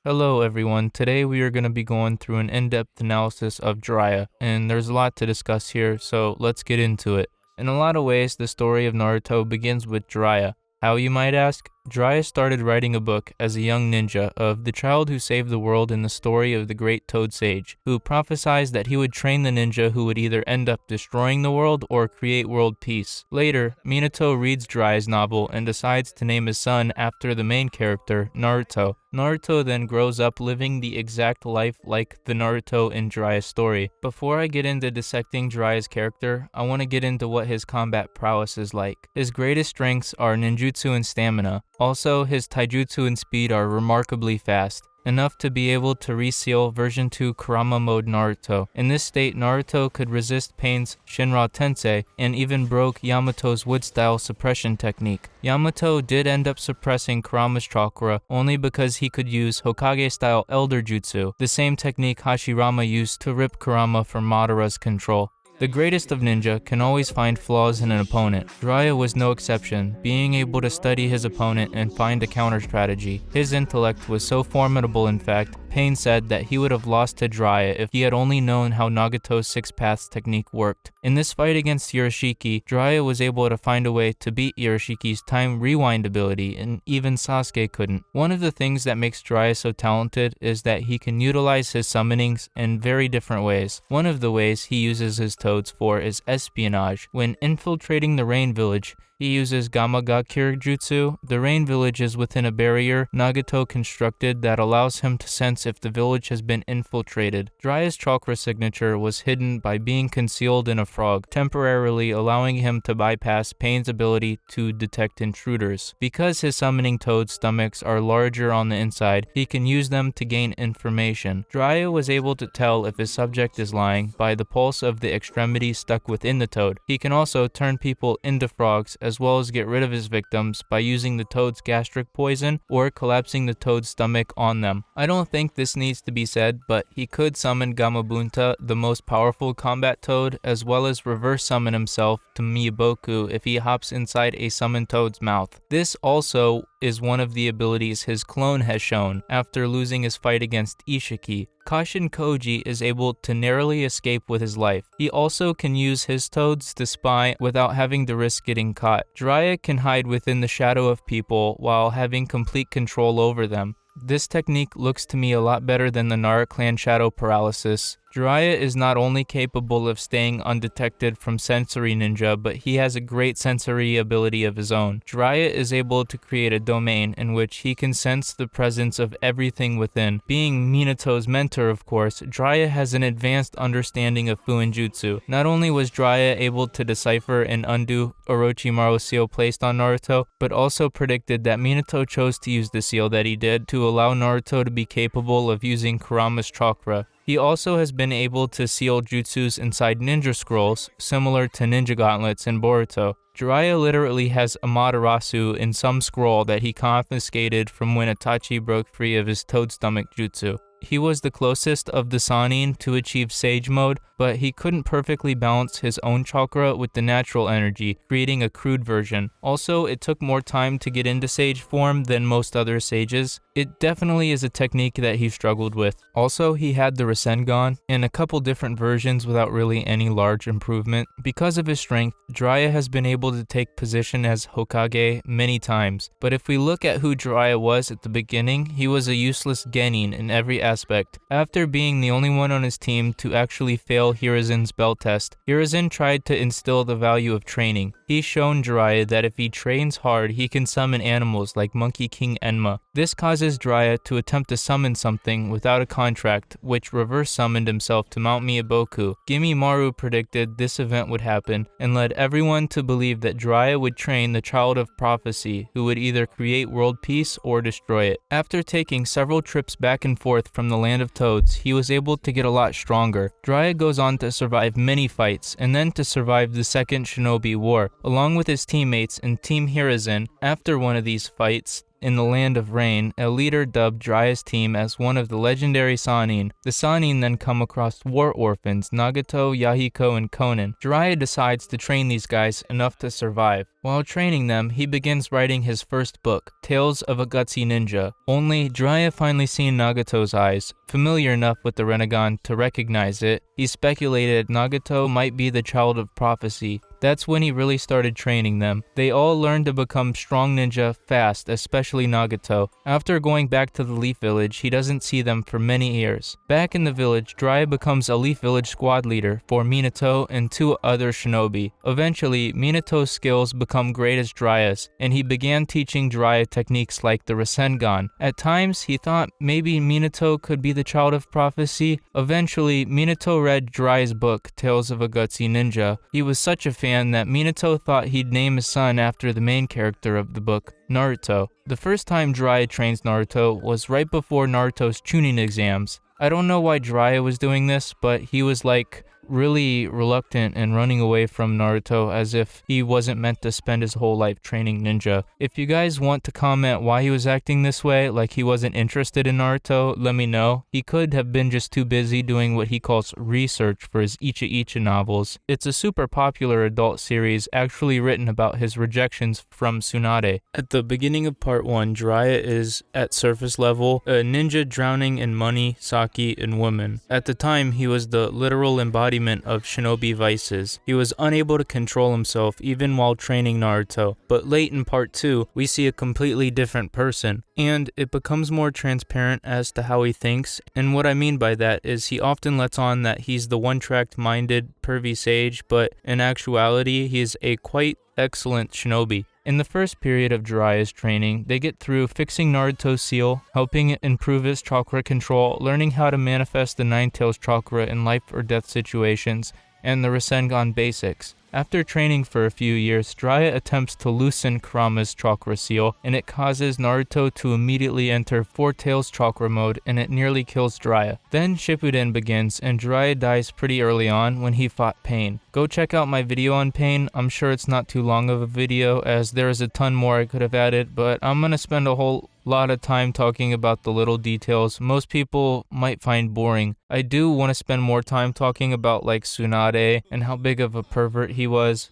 Hello everyone, today we are going to be going through an in-depth analysis of Jiraiya, and there's a lot to discuss here, so let's get into it. In a lot of ways, the story of Naruto begins with Jiraiya. How, you might ask? Jiraiya started writing a book as a young ninja of the child who saved the world in the story of the great Toad Sage, who prophesied that he would train the ninja who would either end up destroying the world or create world peace. Later, Minato reads Jiraiya's novel and decides to name his son after the main character, Naruto. Naruto then grows up living the exact life like the Naruto in Jiraiya's story. Before I get into dissecting Jiraiya's character, I want to get into what his combat prowess is like. His greatest strengths are ninjutsu and stamina. Also, his taijutsu and speed are remarkably fast, enough to be able to reseal version 2 Kurama mode Naruto. In this state, Naruto could resist Pain's Shinra Tensei and even broke Yamato's wood-style suppression technique. Yamato did end up suppressing Kurama's chakra only because he could use Hokage-style Elder Jutsu, the same technique Hashirama used to rip Kurama from Madara's control. The greatest of ninja can always find flaws in an opponent. Jiraiya was no exception, being able to study his opponent and find a counter strategy. His intellect was so formidable, in fact, Pain said that he would have lost to Jiraiya if he had only known how Nagato's Six Paths technique worked. In this fight against Urashiki, Jiraiya was able to find a way to beat Urashiki's time rewind ability, and even Sasuke couldn't. One of the things that makes Jiraiya so talented is that he can utilize his summonings in very different ways. One of the ways he uses his toads for is espionage. When infiltrating the Rain Village, he uses Gamagakure Jutsu. The Rain Village is within a barrier Nagato constructed that allows him to sense if the village has been infiltrated. Jiraiya's chakra signature was hidden by being concealed in a frog, temporarily allowing him to bypass Pain's ability to detect intruders. Because his summoning toad stomachs are larger on the inside, he can use them to gain information. Jiraiya was able to tell if his subject is lying by the pulse of the extremity stuck within the toad. He can also turn people into frogs, as well as get rid of his victims by using the toad's gastric poison or collapsing the toad's stomach on them. I don't think this needs to be said, but he could summon Gamabunta, the most powerful combat toad, as well as reverse summon himself to Miyaboku if he hops inside a summoned toad's mouth. This also is one of the abilities his clone has shown after losing his fight against Ishiki. Kashin Koji is able to narrowly escape with his life. He also can use his toads to spy without having to risk getting caught. Jiraiya can hide within the shadow of people while having complete control over them. This technique looks to me a lot better than the Nara clan shadow paralysis. Jiraiya is not only capable of staying undetected from sensory ninja, but he has a great sensory ability of his own. Jiraiya is able to create a domain in which he can sense the presence of everything within. Being Minato's mentor, of course, Jiraiya has an advanced understanding of Fuinjutsu. Not only was Jiraiya able to decipher and undo Orochimaru's seal placed on Naruto, but also predicted that Minato chose to use the seal that he did to allow Naruto to be capable of using Kurama's chakra. He also has been able to seal jutsus inside ninja scrolls, similar to ninja gauntlets in Boruto. Jiraiya literally has Amaterasu in some scroll that he confiscated from when Itachi broke free of his toad stomach jutsu. He was the closest of the Sannin to achieve Sagemode, but he couldn't perfectly balance his own chakra with the natural energy, creating a crude version. Also, it took more time to get into Sage form than most other sages. It definitely is a technique that he struggled with. Also, he had the Rasengan in a couple different versions without really any large improvement. Because of his strength, Jiraiya has been able to take position as Hokage many times. But if we look at who Jiraiya was at the beginning, he was a useless genin in every aspect. After being the only one on his team to actually fail Hirazen's belt test, Hirazen tried to instill the value of training. He's shown Jiraiya that if he trains hard, he can summon animals like Monkey King Enma. This causes Jiraiya to attempt to summon something without a contract, which reverse summoned himself to Mount Miyaboku. Gimimaru predicted this event would happen and led everyone to believe that Jiraiya would train the Child of Prophecy, who would either create world peace or destroy it. After taking several trips back and forth from the Land of Toads, he was able to get a lot stronger. Jiraiya goes on to survive many fights, and then to survive the Second Shinobi War, along with his teammates and Team Hirazen. After one of these fights, in the Land of Rain, a leader dubbed Jiraiya's team as one of the legendary Sannin. The Sannin then come across war orphans Nagato, Yahiko, and Konan. Jiraiya decides to train these guys enough to survive. While training them, he begins writing his first book, Tales of a Gutsy Ninja. Only, Jiraiya finally seen Nagato's eyes. Familiar enough with the Rinnegan to recognize it, he speculated Nagato might be the child of prophecy. That's when he really started training them. They all learned to become strong ninja fast, especially Nagato. After going back to the Leaf Village, he doesn't see them for many years. Back in the village, Jiraiya becomes a Leaf Village squad leader for Minato and 2 other shinobi. Eventually, Minato's skills become great as Jiraiya's, and he began teaching Jiraiya techniques like the Rasengan. At times, he thought maybe Minato could be the child of prophecy. Eventually, Minato read Jiraiya's book, Tales of a Gutsy Ninja. He was such a fan that Minato thought he'd name his son after the main character of the book, Naruto. The first time Jiraiya trains Naruto was right before Naruto's Chunin exams. I don't know why Jiraiya was doing this, but he was like really reluctant and running away from Naruto as if he wasn't meant to spend his whole life training ninja. If you guys want to comment why he was acting this way, like he wasn't interested in Naruto, let me know. He could have been just too busy doing what he calls research for his Icha novels. It's a super popular adult series actually written about his rejections from Tsunade. At the beginning of part 1, Jiraiya is at surface level, a ninja drowning in money, sake, and women. At the time, he was the literal embodiment of shinobi vices. He was unable to control himself even while training Naruto, but late in part 2, we see a completely different person, and it becomes more transparent as to how he thinks, and what I mean by that is he often lets on that he's the one-tracked minded, pervy sage, but in actuality, he is a quite excellent shinobi. In the first period of Jiraiya's training, they get through fixing Naruto's seal, helping it improve his chakra control, learning how to manifest the Nine Tails chakra in life or death situations, and the Rasengan basics. After training for a few years, Jiraiya attempts to loosen Kurama's chakra seal, and it causes Naruto to immediately enter Four Tails chakra mode, and it nearly kills Jiraiya. Then Shippuden begins, and Jiraiya dies pretty early on when he fought Pain. Go check out my video on Pain. I'm sure it's not too long of a video, as there is a ton more I could have added, but I'm gonna spend a whole lot of time talking about the little details most people might find boring. I do want to spend more time talking about like Tsunade and how big of a pervert he was.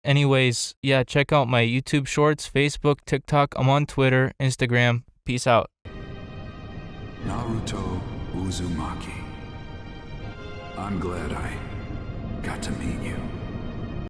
Anyways, yeah, check out my YouTube shorts, Facebook, TikTok. I'm on Twitter, Instagram. Peace out. Naruto Uzumaki. I'm glad I got to meet you.